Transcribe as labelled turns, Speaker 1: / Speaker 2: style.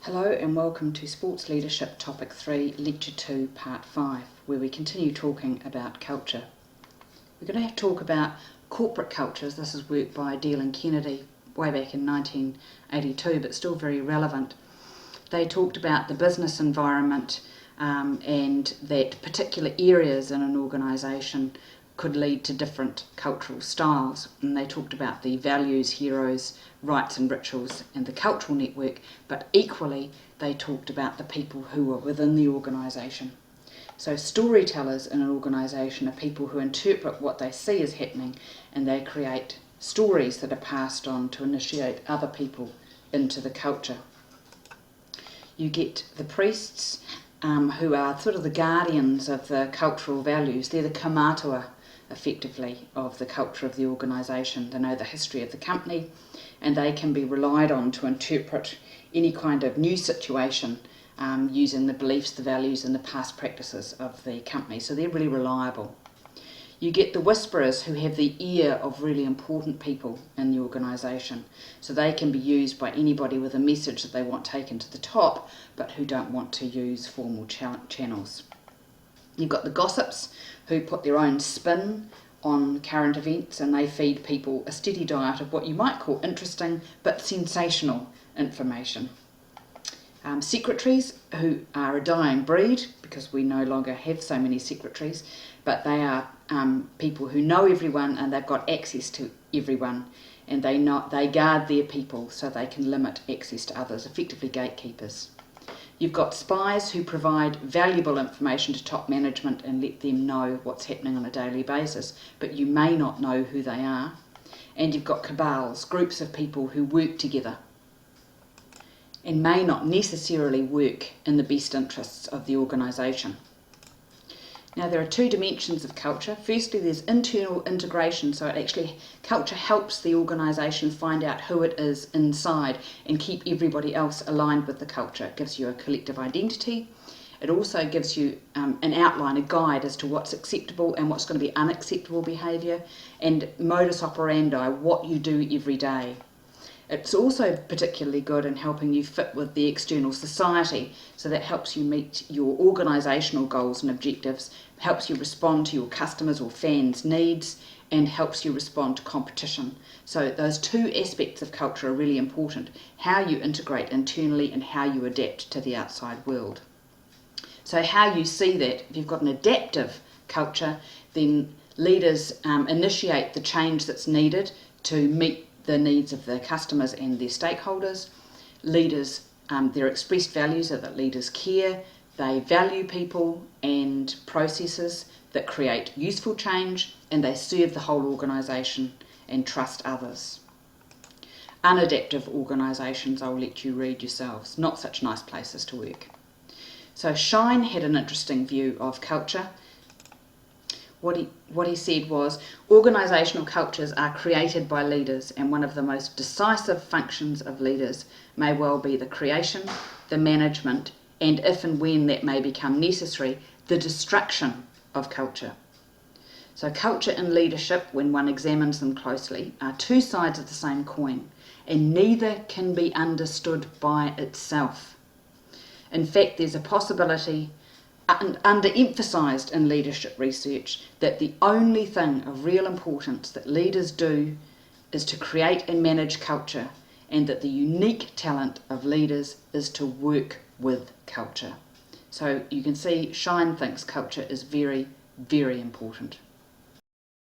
Speaker 1: Hello and welcome to Sports Leadership Topic 3, Lecture 2, Part 5, where we continue talking about culture. We're going to talk about corporate cultures. This is work by Deal and Kennedy way back in 1982, but still very relevant. They talked about the business environment and that particular areas in an organisation could lead to different cultural styles, and they talked about the values, heroes, rites and rituals and the cultural network, but equally they talked about the people who are within the organisation. So storytellers in an organisation are people who interpret what they see as happening, and they create stories that are passed on to initiate other people into the culture. You get the priests who are sort of the guardians of the cultural values. They're the kamatua, effectively, of the culture of the organisation. They know the history of the company, and they can be relied on to interpret any kind of new situation using the beliefs, the values and the past practices of the company. So they're really reliable. You get the whisperers who have the ear of really important people in the organisation. So they can be used by anybody with a message that they want taken to the top, but who don't want to use formal channels. You've got the gossips who put their own spin on current events, and they feed people a steady diet of what you might call interesting but sensational information. Secretaries, who are a dying breed because we no longer have so many secretaries, but they are people who know everyone and they've got access to everyone, and they guard their people so they can limit access to others, effectively gatekeepers. You've got spies who provide valuable information to top management and let them know what's happening on a daily basis, but you may not know who they are. And you've got cabals, groups of people who work together and may not necessarily work in the best interests of the organisation. Now, there are two dimensions of culture. Firstly, there's internal integration, so culture helps the organisation find out who it is inside and keep everybody else aligned with the culture. It gives you a collective identity. It also gives you an outline, a guide as to what's acceptable and what's going to be unacceptable behaviour, and modus operandi, what you do every day. It's also particularly good in helping you fit with the external society, so that helps you meet your organisational goals and objectives, helps you respond to your customers' or fans' needs, and helps you respond to competition. So those two aspects of culture are really important: how you integrate internally and how you adapt to the outside world. So how you see that, if you've got an adaptive culture, then leaders initiate the change that's needed to meet the needs of their customers and their stakeholders. Leaders, their expressed values are that leaders care, they value people and processes that create useful change, and they serve the whole organisation and trust others. Unadaptive organisations, I'll let you read yourselves, not such nice places to work. So Shine had an interesting view of culture. What he said was, organisational cultures are created by leaders, and one of the most decisive functions of leaders may well be the creation, the management, and if and when that may become necessary, the destruction of culture. So culture and leadership, when one examines them closely, are two sides of the same coin, and neither can be understood by itself. In fact, there's a possibility, underemphasised in leadership research, that the only thing of real importance that leaders do is to create and manage culture, and that the unique talent of leaders is to work with culture. So you can see Shine thinks culture is very, very important.